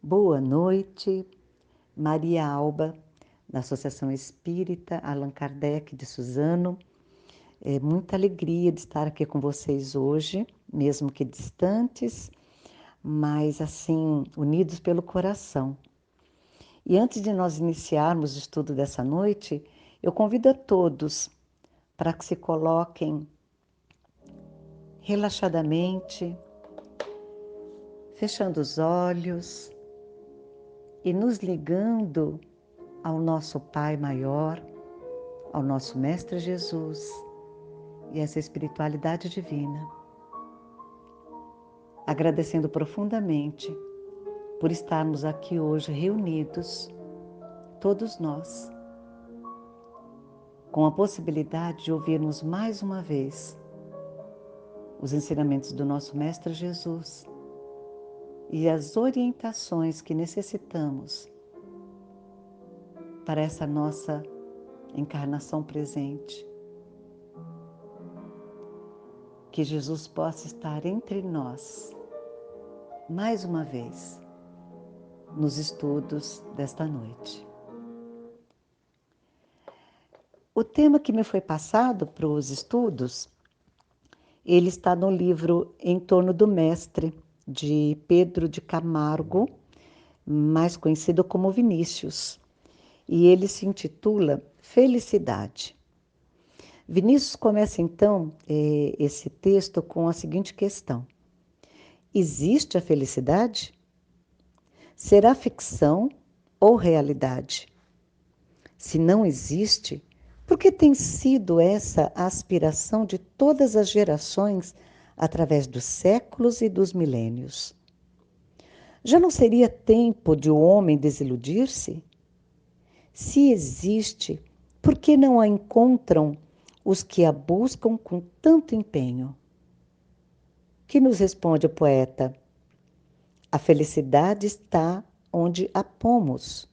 Boa noite, Maria Alba, da Associação Espírita Allan Kardec de Suzano. É muita alegria de estar aqui com vocês hoje, mesmo que distantes, mas assim, unidos pelo coração. E antes de nós iniciarmos o estudo dessa noite, eu convido a todos para que se coloquem relaxadamente, fechando os olhos e nos ligando ao nosso Pai maior, ao nosso Mestre Jesus e essa espiritualidade divina. Agradecendo profundamente por estarmos aqui hoje reunidos, todos nós, com a possibilidade de ouvirmos mais uma vez os ensinamentos do nosso Mestre Jesus e as orientações que necessitamos para essa nossa encarnação presente. Que Jesus possa estar entre nós, mais uma vez, nos estudos desta noite. O tema que me foi passado para os estudos, ele está no livro Em Torno do Mestre, de Pedro de Camargo, mais conhecido como Vinícius, e ele se intitula Felicidade. Vinícius começa então esse texto com a seguinte questão: existe a felicidade? Será ficção ou realidade? Se não existe, por que tem sido essa a aspiração de todas as gerações através dos séculos e dos milênios? Já não seria tempo de o homem desiludir-se? Se existe, por que não a encontram os que a buscam com tanto empenho? Que nos responde o poeta? A felicidade está onde a pomos,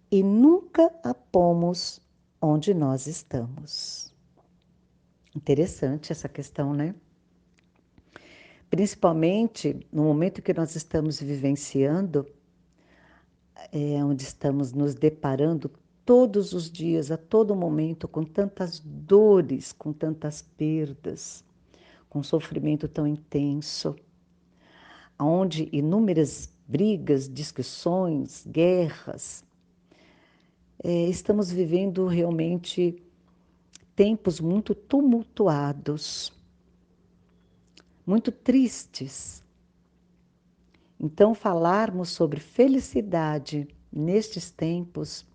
e nunca a pomos onde nós estamos. Interessante essa questão, né? Principalmente no momento que nós estamos vivenciando, onde estamos nos deparando todos os dias, a todo momento, com tantas dores, com tantas perdas, com sofrimento tão intenso, onde inúmeras brigas, discussões, guerras, estamos vivendo realmente tempos muito tumultuados, muito tristes. Então, falarmos sobre felicidade nestes tempos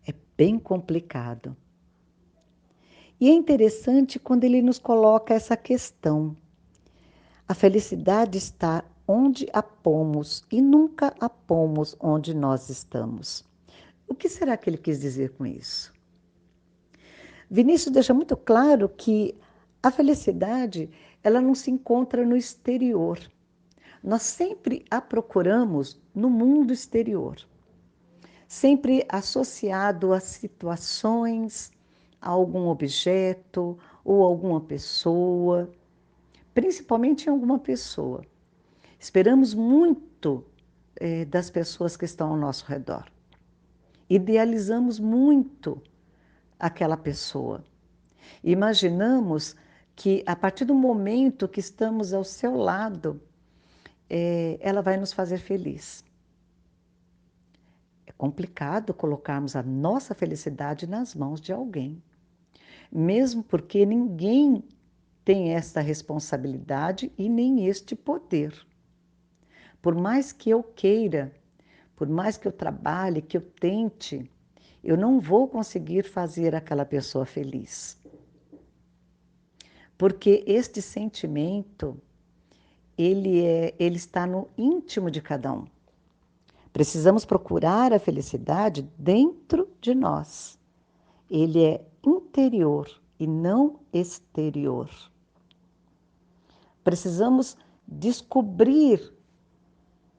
é bem complicado. E é interessante quando ele nos coloca essa questão. A felicidade está onde a pomos e nunca a pomos onde nós estamos. O que será que ele quis dizer com isso? Vinícius deixa muito claro que a felicidade, ela não se encontra no exterior. Nós sempre a procuramos no mundo exterior, sempre associado a situações, a algum objeto ou alguma pessoa, principalmente em alguma pessoa. Esperamos muito das pessoas que estão ao nosso redor. Idealizamos muito aquela pessoa. Imaginamos que a partir do momento que estamos ao seu lado, ela vai nos fazer feliz. É complicado colocarmos a nossa felicidade nas mãos de alguém, mesmo porque ninguém tem esta responsabilidade e nem este poder. Por mais que eu queira, por mais que eu trabalhe, que eu tente, eu não vou conseguir fazer aquela pessoa feliz. Porque este sentimento, ele está no íntimo de cada um. Precisamos procurar a felicidade dentro de nós. Ele é interior e não exterior. Precisamos descobrir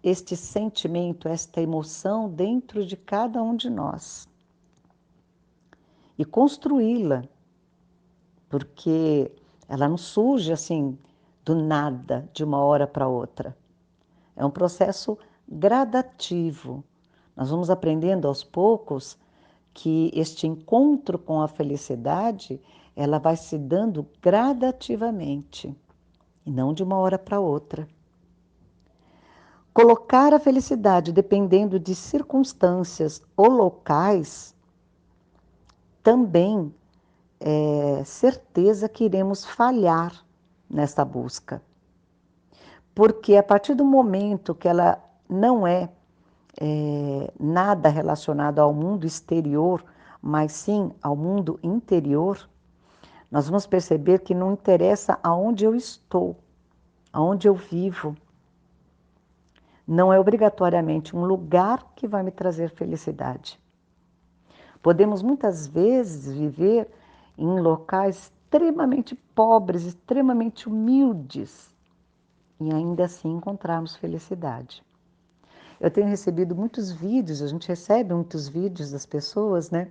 este sentimento, esta emoção dentro de cada um de nós e construí-la, porque ela não surge assim do nada, de uma hora para outra. É um processo gradativo. Nós vamos aprendendo aos poucos que este encontro com a felicidade, ela vai se dando gradativamente, e não de uma hora para outra. Colocar a felicidade dependendo de circunstâncias ou locais, também é certeza que iremos falhar nesta busca. Porque a partir do momento que ela não é nada relacionado ao mundo exterior, mas sim ao mundo interior, nós vamos perceber que não interessa aonde eu estou, aonde eu vivo. Não é obrigatoriamente um lugar que vai me trazer felicidade. Podemos muitas vezes viver em locais extremamente pobres, extremamente humildes, e ainda assim encontrarmos felicidade. Eu tenho recebido muitos vídeos, a gente recebe muitos vídeos das pessoas, né?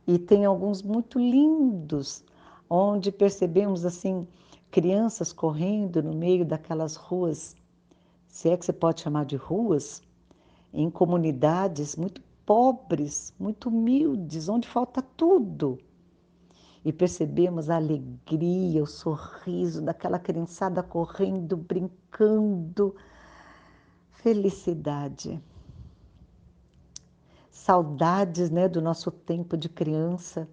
E tem alguns muito lindos, onde percebemos assim crianças correndo no meio daquelas ruas, se é que você pode chamar de ruas, em comunidades muito pobres, muito humildes, onde falta tudo. E percebemos a alegria, o sorriso daquela criançada correndo, brincando. Felicidade. Saudades, né, do nosso tempo de criança,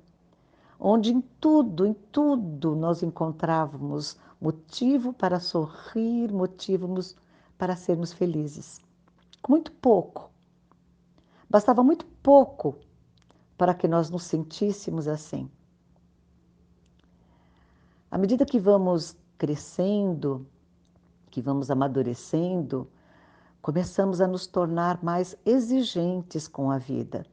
onde em tudo nós encontrávamos motivo para sorrir, motivos para sermos felizes. Com muito pouco. Bastava muito pouco para que nós nos sentíssemos assim. À medida que vamos crescendo, que vamos amadurecendo, começamos a nos tornar mais exigentes com a vida.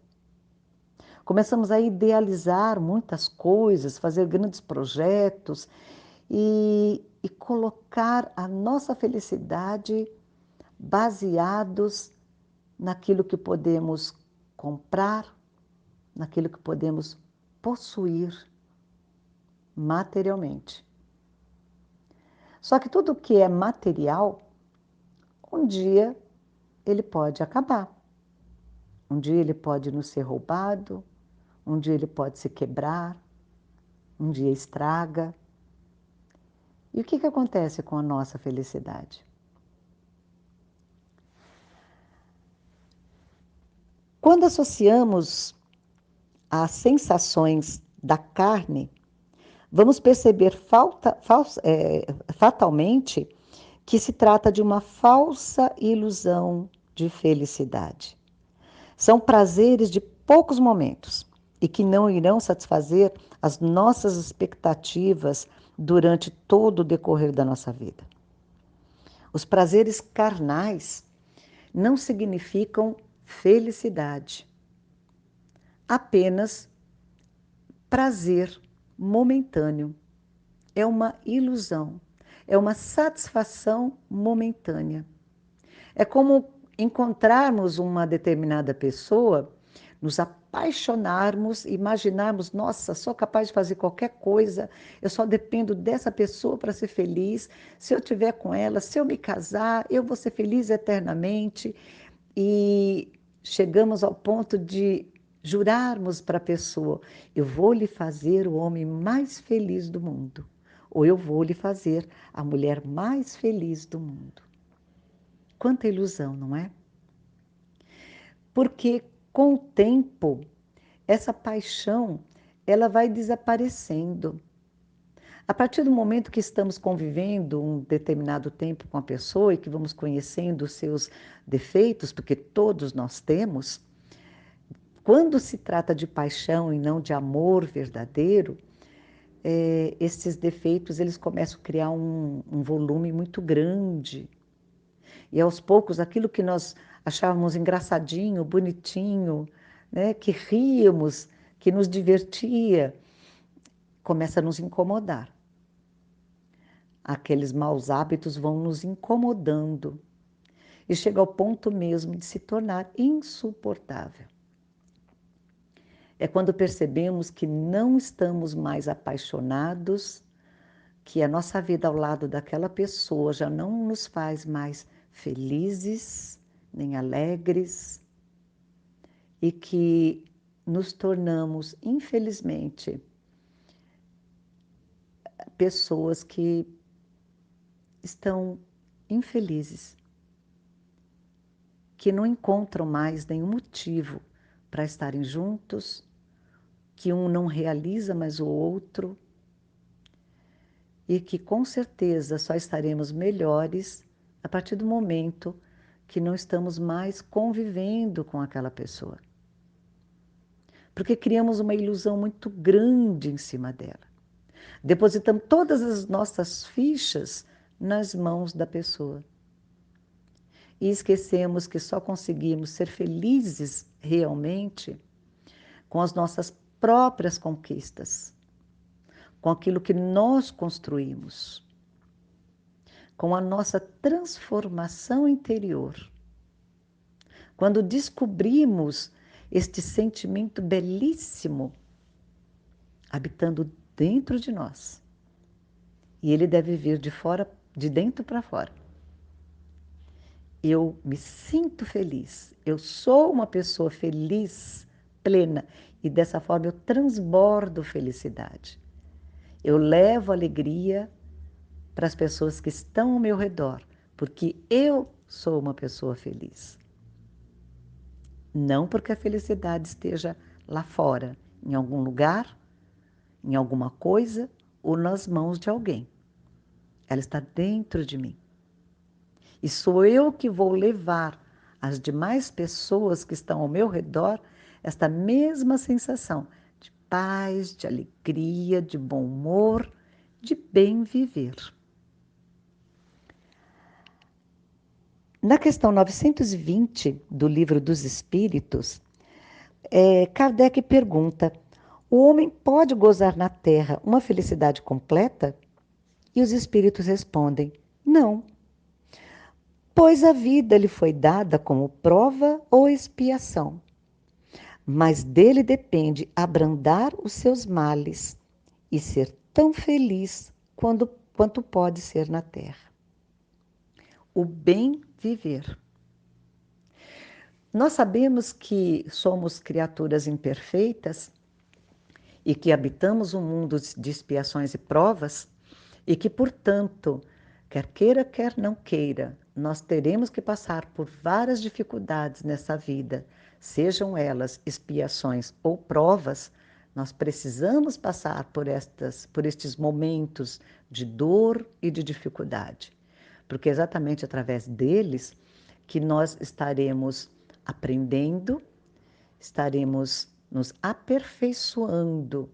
Começamos a idealizar muitas coisas, fazer grandes projetos e colocar a nossa felicidade baseados naquilo que podemos comprar, naquilo que podemos possuir materialmente. Só que tudo que é material, um dia ele pode acabar. Um dia ele pode nos ser roubado, um dia ele pode se quebrar, um dia estraga. E o que acontece com a nossa felicidade? Quando associamos as sensações da carne, vamos perceber fatalmente que se trata de uma falsa ilusão de felicidade. São prazeres de poucos momentos e que não irão satisfazer as nossas expectativas durante todo o decorrer da nossa vida. Os prazeres carnais não significam felicidade, apenas prazer momentâneo. É uma ilusão, é uma satisfação momentânea. É como encontrarmos uma determinada pessoa, nos apaixonarmos, imaginarmos, nossa, sou capaz de fazer qualquer coisa, eu só dependo dessa pessoa para ser feliz. Se eu estiver com ela, se eu me casar, eu vou ser feliz eternamente. E chegamos ao ponto de jurarmos para a pessoa, eu vou lhe fazer o homem mais feliz do mundo, ou eu vou lhe fazer a mulher mais feliz do mundo. Quanta ilusão, não é? Porque com o tempo, essa paixão, ela vai desaparecendo. A partir do momento que estamos convivendo um determinado tempo com a pessoa e que vamos conhecendo os seus defeitos, porque todos nós temos, quando se trata de paixão e não de amor verdadeiro, esses defeitos eles começam a criar um volume muito grande. E aos poucos, aquilo que nós achávamos engraçadinho, bonitinho, né, que ríamos, que nos divertia, começa a nos incomodar. Aqueles maus hábitos vão nos incomodando e chega ao ponto mesmo de se tornar insuportável. É quando percebemos que não estamos mais apaixonados, que a nossa vida ao lado daquela pessoa já não nos faz mais felizes, nem alegres, e que nos tornamos, infelizmente, pessoas que estão infelizes, que não encontram mais nenhum motivo para estarem juntos, que um não realiza mais o outro, e que com certeza só estaremos melhores a partir do momento que não estamos mais convivendo com aquela pessoa. Porque criamos uma ilusão muito grande em cima dela. Depositamos todas as nossas fichas nas mãos da pessoa. E esquecemos que só conseguimos ser felizes realmente com as nossas próprias conquistas, com aquilo que nós construímos, com a nossa transformação interior. Quando descobrimos este sentimento belíssimo habitando dentro de nós. E ele deve vir de fora, de dentro para fora. Eu me sinto feliz, eu sou uma pessoa feliz, plena, e dessa forma eu transbordo felicidade. Eu levo alegria para as pessoas que estão ao meu redor, porque eu sou uma pessoa feliz. Não porque a felicidade esteja lá fora, em algum lugar, em alguma coisa ou nas mãos de alguém. Ela está dentro de mim. E sou eu que vou levar às demais pessoas que estão ao meu redor esta mesma sensação de paz, de alegria, de bom humor, de bem viver. Na questão 920 do Livro dos Espíritos, Kardec pergunta: o homem pode gozar na Terra uma felicidade completa? E os espíritos respondem: não, pois a vida lhe foi dada como prova ou expiação, mas dele depende abrandar os seus males e ser tão feliz quanto pode ser na Terra. O bem viver. Nós sabemos que somos criaturas imperfeitas e que habitamos um mundo de expiações e provas e que, portanto, quer queira, quer não queira, nós teremos que passar por várias dificuldades nessa vida, sejam elas expiações ou provas. Nós precisamos passar por estes momentos de dor e de dificuldade, porque é exatamente através deles que nós estaremos aprendendo, estaremos nos aperfeiçoando,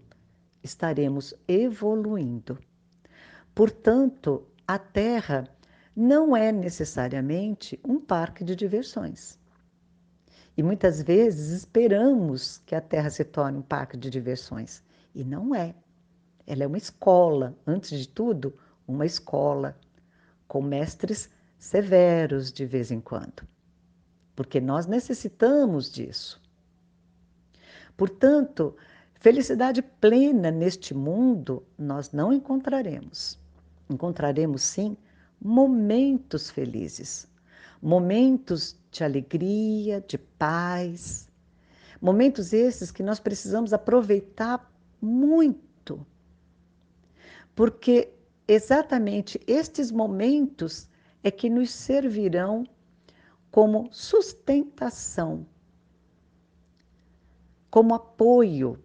estaremos evoluindo. Portanto, a Terra não é necessariamente um parque de diversões. E muitas vezes esperamos que a Terra se torne um parque de diversões. E não é. Ela é uma escola, antes de tudo, uma escola, com mestres severos de vez em quando. Porque nós necessitamos disso. Portanto, felicidade plena neste mundo nós não encontraremos. Encontraremos, sim, momentos felizes, momentos de alegria, de paz, momentos esses que nós precisamos aproveitar muito, porque exatamente estes momentos é que nos servirão como sustentação, como apoio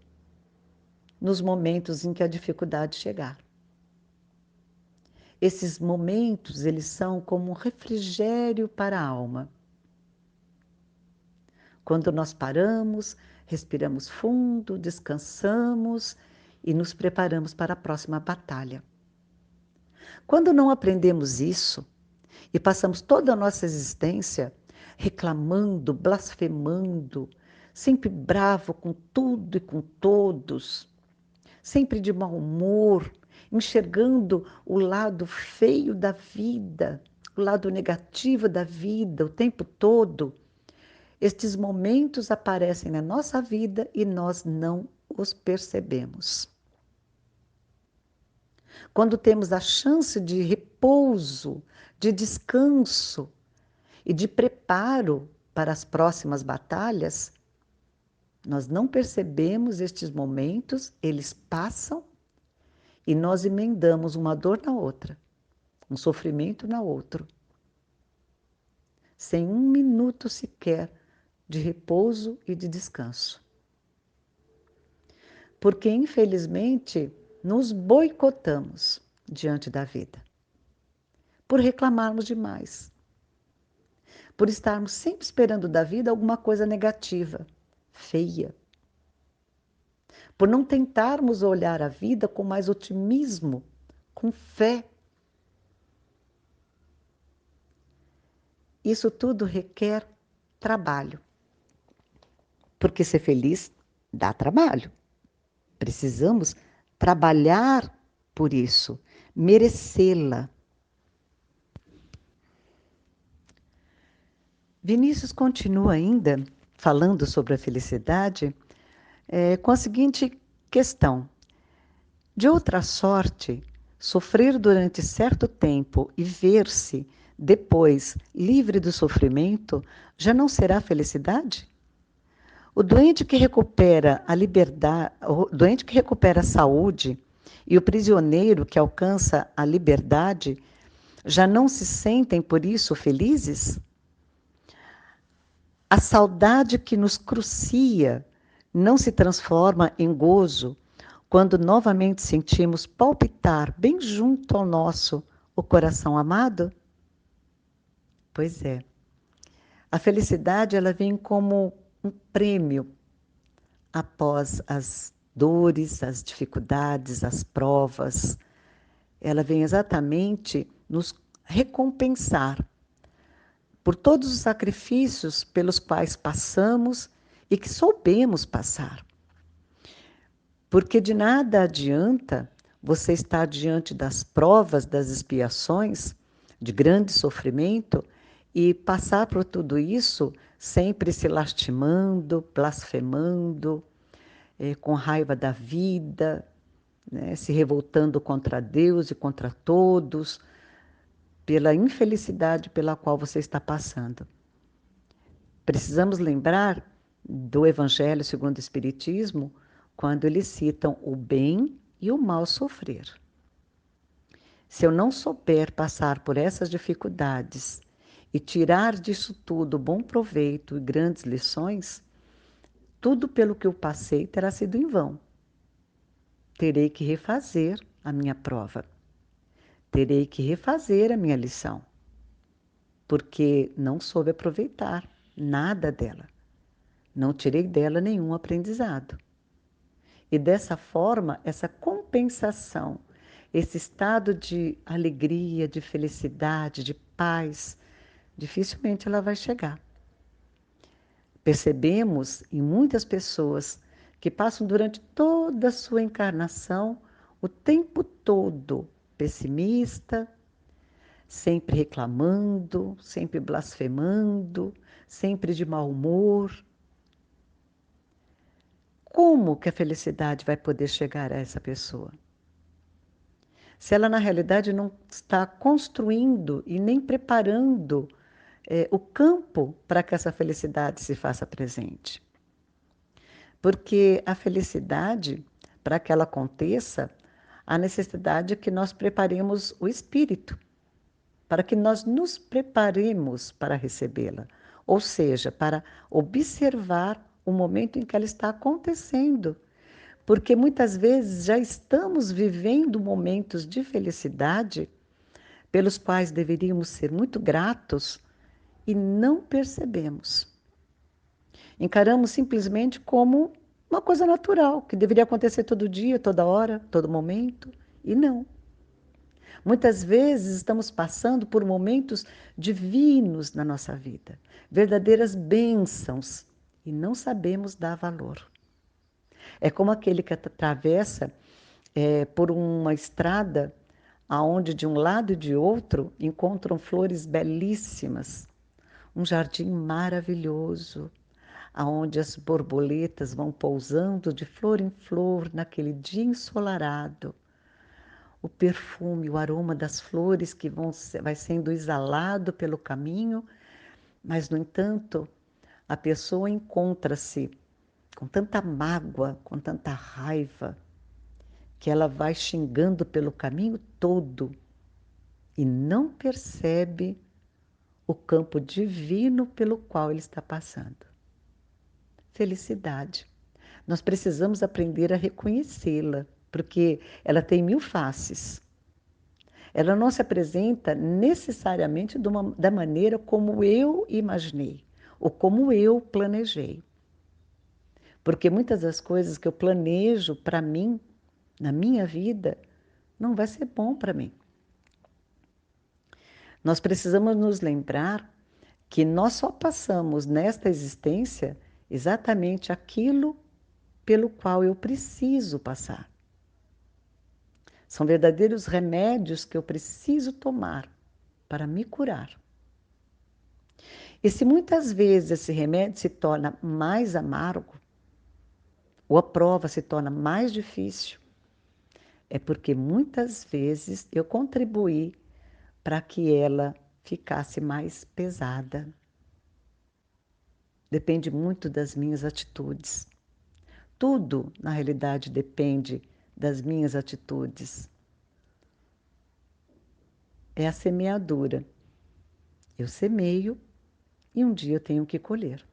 nos momentos em que a dificuldade chegar. Esses momentos, eles são como um refrigério para a alma. Quando nós paramos, respiramos fundo, descansamos e nos preparamos para a próxima batalha. Quando não aprendemos isso e passamos toda a nossa existência reclamando, blasfemando, sempre bravo com tudo e com todos, sempre de mau humor, enxergando o lado feio da vida, o lado negativo da vida o tempo todo, estes momentos aparecem na nossa vida e nós não os percebemos. Quando temos a chance de repouso, de descanso, e de preparo para as próximas batalhas, nós não percebemos estes momentos, eles passam e nós emendamos uma dor na outra, um sofrimento na outra, sem um minuto sequer de repouso e de descanso. Porque, infelizmente, nos boicotamos diante da vida, por reclamarmos demais, por estarmos sempre esperando da vida alguma coisa negativa, feia, por não tentarmos olhar a vida com mais otimismo, com fé. Isso tudo requer trabalho, porque ser feliz dá trabalho. Precisamos trabalhar por isso, merecê-la. Vinícius continua ainda falando sobre a felicidade com a seguinte questão: de outra sorte, sofrer durante certo tempo e ver-se depois livre do sofrimento já não será felicidade? O doente que recupera a liberdade, o doente que recupera a saúde e o prisioneiro que alcança a liberdade já não se sentem por isso felizes? A saudade que nos crucia não se transforma em gozo quando novamente sentimos palpitar bem junto ao nosso o coração amado? Pois é. A felicidade ela vem como um prêmio após as dores, as dificuldades, as provas. Ela vem exatamente nos recompensar por todos os sacrifícios pelos quais passamos e que soubemos passar. Porque de nada adianta você estar diante das provas, das expiações, de grande sofrimento, e passar por tudo isso sempre se lastimando, blasfemando, com raiva da vida, né, se revoltando contra Deus e contra todos, pela infelicidade pela qual você está passando. Precisamos lembrar do Evangelho segundo o Espiritismo, quando eles citam o bem e o mal sofrer. Se eu não souber passar por essas dificuldades e tirar disso tudo bom proveito e grandes lições, tudo pelo que eu passei terá sido em vão. Terei que refazer a minha prova. Terei que refazer a minha lição, porque não soube aproveitar nada dela. Não tirei dela nenhum aprendizado. E dessa forma, essa compensação, esse estado de alegria, de felicidade, de paz, dificilmente ela vai chegar. Percebemos em muitas pessoas que passam durante toda a sua encarnação o tempo todo pessimista, sempre reclamando, sempre blasfemando, sempre de mau humor. Como que a felicidade vai poder chegar a essa pessoa? Se ela, na realidade, não está construindo e nem preparando o campo para que essa felicidade se faça presente. Porque a felicidade, para que ela aconteça, a necessidade é que nós preparemos o espírito, para que nós nos preparemos para recebê-la, ou seja, para observar o momento em que ela está acontecendo. Porque muitas vezes já estamos vivendo momentos de felicidade pelos quais deveríamos ser muito gratos e não percebemos. Encaramos simplesmente como uma coisa natural, que deveria acontecer todo dia, toda hora, todo momento, e não. Muitas vezes estamos passando por momentos divinos na nossa vida, verdadeiras bênçãos, e não sabemos dar valor. É como aquele que atravessa por uma estrada aonde de um lado e de outro encontram flores belíssimas, um jardim maravilhoso, aonde as borboletas vão pousando de flor em flor naquele dia ensolarado. O perfume, o aroma das flores que vai sendo exalado pelo caminho Mas, no entanto, a pessoa encontra-se com tanta mágoa, com tanta raiva, que ela vai xingando pelo caminho todo e não percebe o campo divino pelo qual ele está passando. Felicidade. Nós precisamos aprender a reconhecê-la, porque ela tem mil faces. Ela não se apresenta necessariamente da maneira como eu imaginei, ou como eu planejei. Porque muitas das coisas que eu planejo para mim, na minha vida, não vai ser bom para mim. Nós precisamos nos lembrar que nós só passamos nesta existência exatamente aquilo pelo qual eu preciso passar. São verdadeiros remédios que eu preciso tomar para me curar. E se muitas vezes esse remédio se torna mais amargo, ou a prova se torna mais difícil, é porque muitas vezes eu contribuí para que ela ficasse mais pesada. Depende muito das minhas atitudes. Tudo, na realidade, depende das minhas atitudes. É a semeadura. Eu semeio e um dia eu tenho que colher.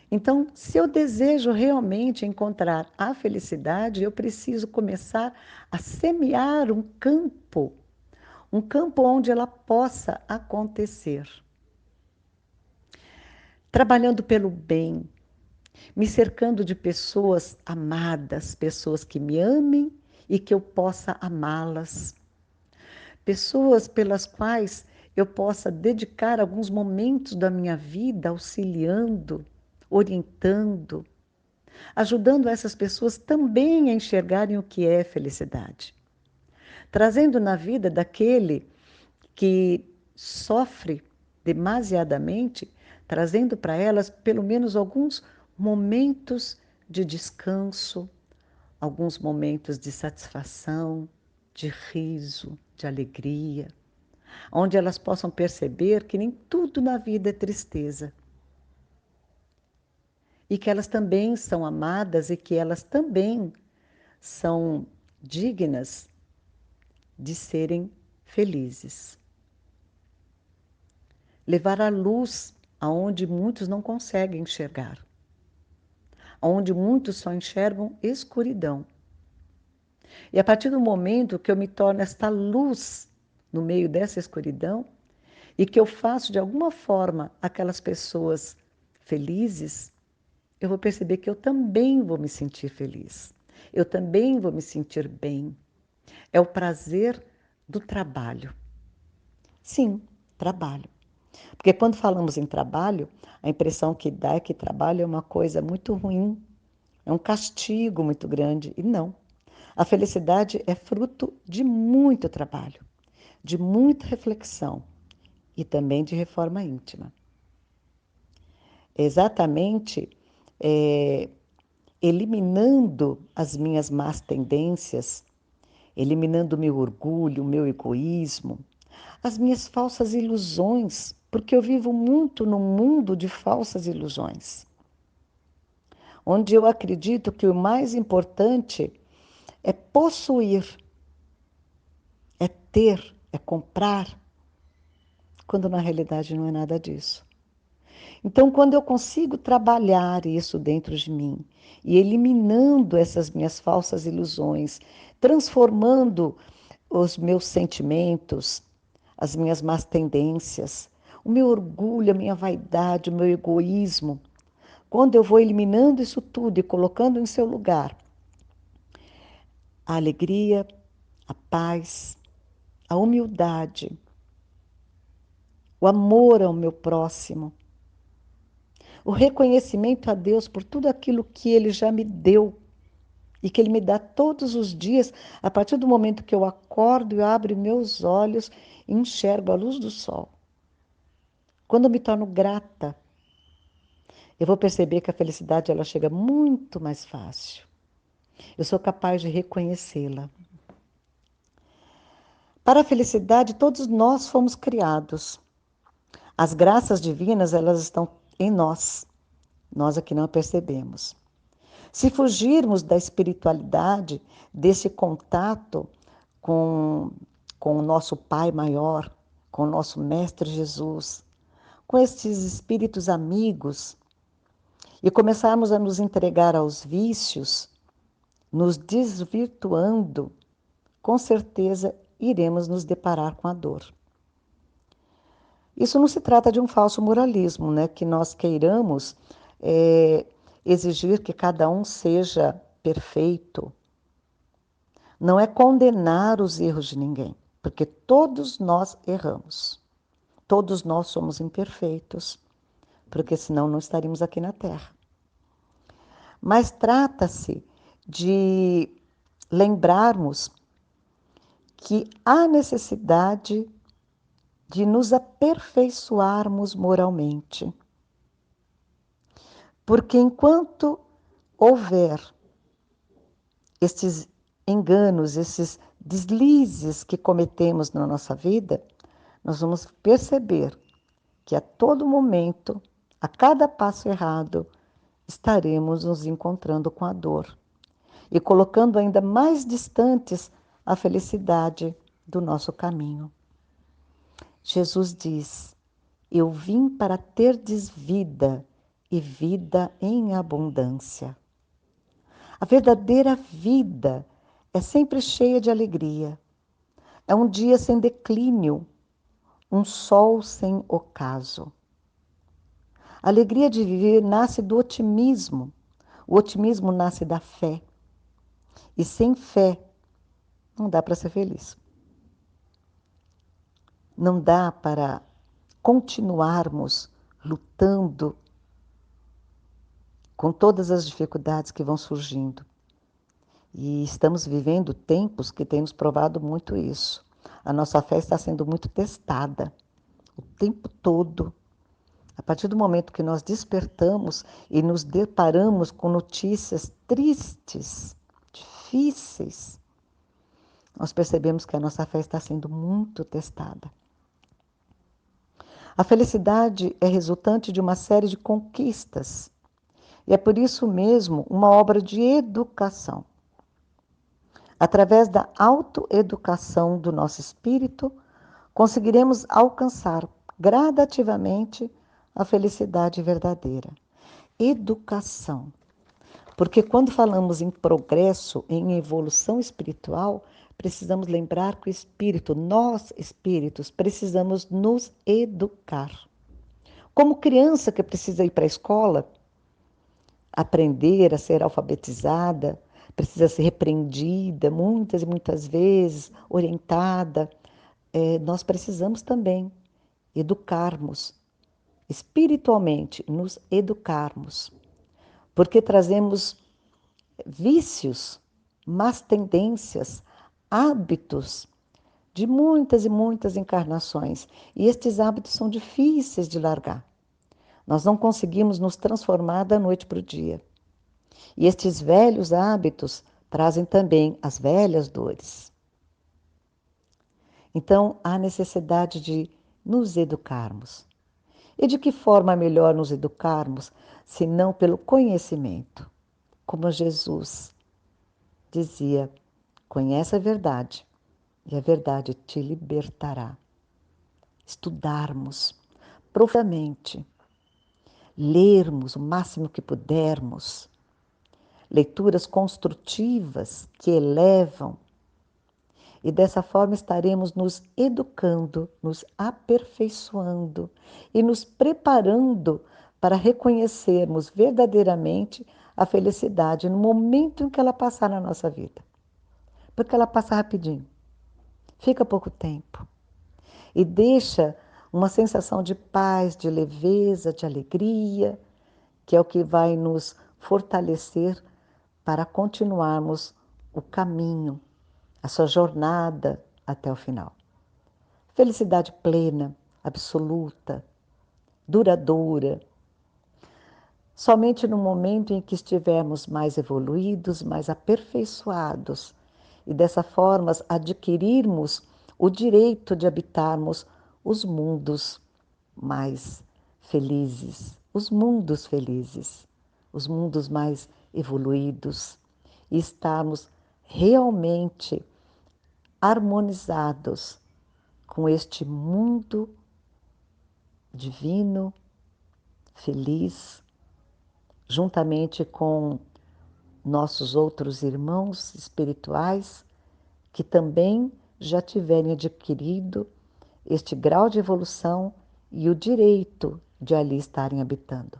Então, se eu desejo realmente encontrar a felicidade, eu preciso começar a semear um campo onde ela possa acontecer. Trabalhando pelo bem, me cercando de pessoas amadas, pessoas que me amem e que eu possa amá-las. Pessoas pelas quais eu possa dedicar alguns momentos da minha vida auxiliando, orientando, ajudando essas pessoas também a enxergarem o que é felicidade. Trazendo na vida daquele que sofre demasiadamente, trazendo para elas pelo menos alguns momentos de descanso, alguns momentos de satisfação, de riso, de alegria, onde elas possam perceber que nem tudo na vida é tristeza e que elas também são amadas e que elas também são dignas de serem felizes. Levar a luz aonde muitos não conseguem enxergar, aonde muitos só enxergam escuridão. E a partir do momento que eu me torno esta luz no meio dessa escuridão e que eu faço de alguma forma aquelas pessoas felizes, eu vou perceber que eu também vou me sentir feliz. Eu também vou me sentir bem. É o prazer do trabalho. Sim, trabalho. Porque quando falamos em trabalho, a impressão que dá é que trabalho é uma coisa muito ruim, é um castigo muito grande. E não. A felicidade é fruto de muito trabalho, de muita reflexão e também de reforma íntima. É exatamente eliminando as minhas más tendências, eliminando o meu orgulho, o meu egoísmo, as minhas falsas ilusões, porque eu vivo muito num mundo de falsas ilusões, onde eu acredito que o mais importante é possuir, é ter, é comprar, quando na realidade não é nada disso. Então, quando eu consigo trabalhar isso dentro de mim e eliminando essas minhas falsas ilusões, transformando os meus sentimentos, as minhas más tendências, o meu orgulho, a minha vaidade, o meu egoísmo, quando eu vou eliminando isso tudo e colocando em seu lugar a alegria, a paz, a humildade, o amor ao meu próximo, o reconhecimento a Deus por tudo aquilo que Ele já me deu e que Ele me dá todos os dias, a partir do momento que eu acordo e abro meus olhos e enxergo a luz do sol. Quando eu me torno grata, eu vou perceber que a felicidade ela chega muito mais fácil. Eu sou capaz de reconhecê-la. Para a felicidade, todos nós fomos criados. As graças divinas, elas estão em nós aqui não percebemos. Se fugirmos da espiritualidade, desse contato com, com o nosso Pai maior, com o nosso Mestre Jesus, com esses espíritos amigos, e começarmos a nos entregar aos vícios, nos desvirtuando, com certeza iremos nos deparar com a dor. Isso não se trata de um falso moralismo, né? Que nós queiramos exigir que cada um seja perfeito. Não é condenar os erros de ninguém, porque todos nós erramos. Todos nós somos imperfeitos, porque senão não estaríamos aqui na Terra. Mas trata-se de lembrarmos que há necessidade de nos aperfeiçoarmos moralmente. Porque enquanto houver estes enganos, esses deslizes que cometemos na nossa vida, nós vamos perceber que a todo momento, a cada passo errado, estaremos nos encontrando com a dor e colocando ainda mais distantes a felicidade do nosso caminho. Jesus diz: eu vim para terdes vida e vida em abundância. A verdadeira vida é sempre cheia de alegria. É um dia sem declínio, um sol sem ocaso. A alegria de viver nasce do otimismo. O otimismo nasce da fé. E sem fé, não dá para ser feliz. Não dá para continuarmos lutando com todas as dificuldades que vão surgindo. E estamos vivendo tempos que têm nos provado muito isso. A nossa fé está sendo muito testada o tempo todo. A partir do momento que nós despertamos e nos deparamos com notícias tristes, difíceis, nós percebemos que a nossa fé está sendo muito testada. A felicidade é resultante de uma série de conquistas. E é por isso mesmo uma obra de educação. Através da autoeducação do nosso espírito, conseguiremos alcançar gradativamente a felicidade verdadeira. Educação. Porque quando falamos em progresso, em evolução espiritual, precisamos lembrar que o espírito, nós espíritos, precisamos nos educar. Como criança que precisa ir para a escola, aprender a ser alfabetizada, precisa ser repreendida muitas e muitas vezes, orientada. Nós precisamos também educarmos, espiritualmente, nos educarmos, porque trazemos vícios, más tendências, hábitos de muitas e muitas encarnações, e estes hábitos são difíceis de largar. Nós não conseguimos nos transformar da noite para o dia. E estes velhos hábitos trazem também as velhas dores. Então, há necessidade de nos educarmos. E de que forma melhor nos educarmos, se não pelo conhecimento? Como Jesus dizia, conhece a verdade, e a verdade te libertará. Estudarmos profundamente, lermos o máximo que pudermos, leituras construtivas que elevam, e dessa forma estaremos nos educando, nos aperfeiçoando e nos preparando para reconhecermos verdadeiramente a felicidade no momento em que ela passar na nossa vida. Porque ela passa rapidinho, fica pouco tempo e deixa uma sensação de paz, de leveza, de alegria, que é o que vai nos fortalecer para continuarmos o caminho, a sua jornada até o final. Felicidade plena, absoluta, duradoura. Somente no momento em que estivermos mais evoluídos, mais aperfeiçoados, e dessa forma adquirirmos o direito de habitarmos os mundos mais felizes, os mundos mais evoluídos, e estarmos realmente harmonizados com este mundo divino, feliz, juntamente com nossos outros irmãos espirituais que também já tiverem adquirido este grau de evolução e o direito de ali estarem habitando.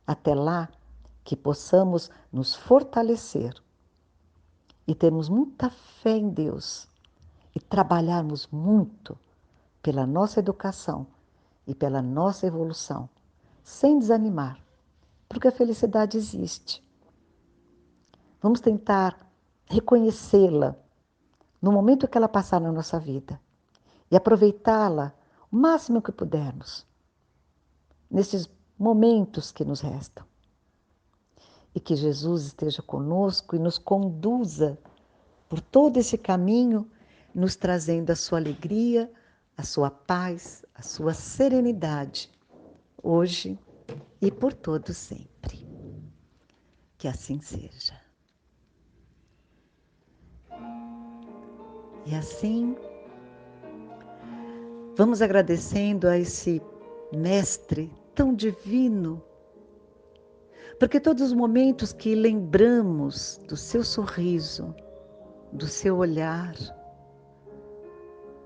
Até lá, que possamos nos fortalecer e termos muita fé em Deus e trabalharmos muito pela nossa educação e pela nossa evolução, sem desanimar, porque a felicidade existe. Vamos tentar reconhecê-la no momento que ela passar na nossa vida e aproveitá-la o máximo que pudermos nesses momentos que nos restam. E que Jesus esteja conosco e nos conduza por todo esse caminho, nos trazendo a sua alegria, a sua paz, a sua serenidade, hoje e por todo sempre. Que assim seja. E assim, vamos agradecendo a esse Mestre tão divino, porque todos os momentos que lembramos do seu sorriso, do seu olhar,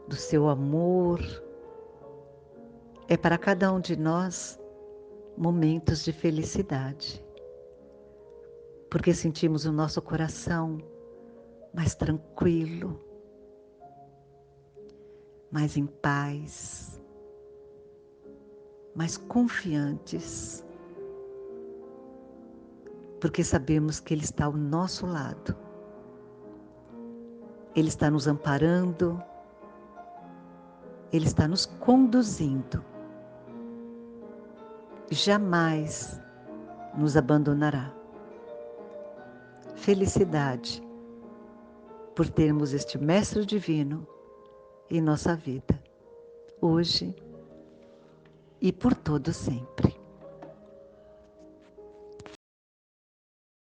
do seu amor, é para cada um de nós momentos de felicidade, porque sentimos o nosso coração mais tranquilo, mais em paz, mais confiantes, porque sabemos que Ele está ao nosso lado. Ele está nos amparando, Ele está nos conduzindo. Jamais nos abandonará. Felicidade por termos este Mestre Divino em nossa vida, hoje e por todo sempre.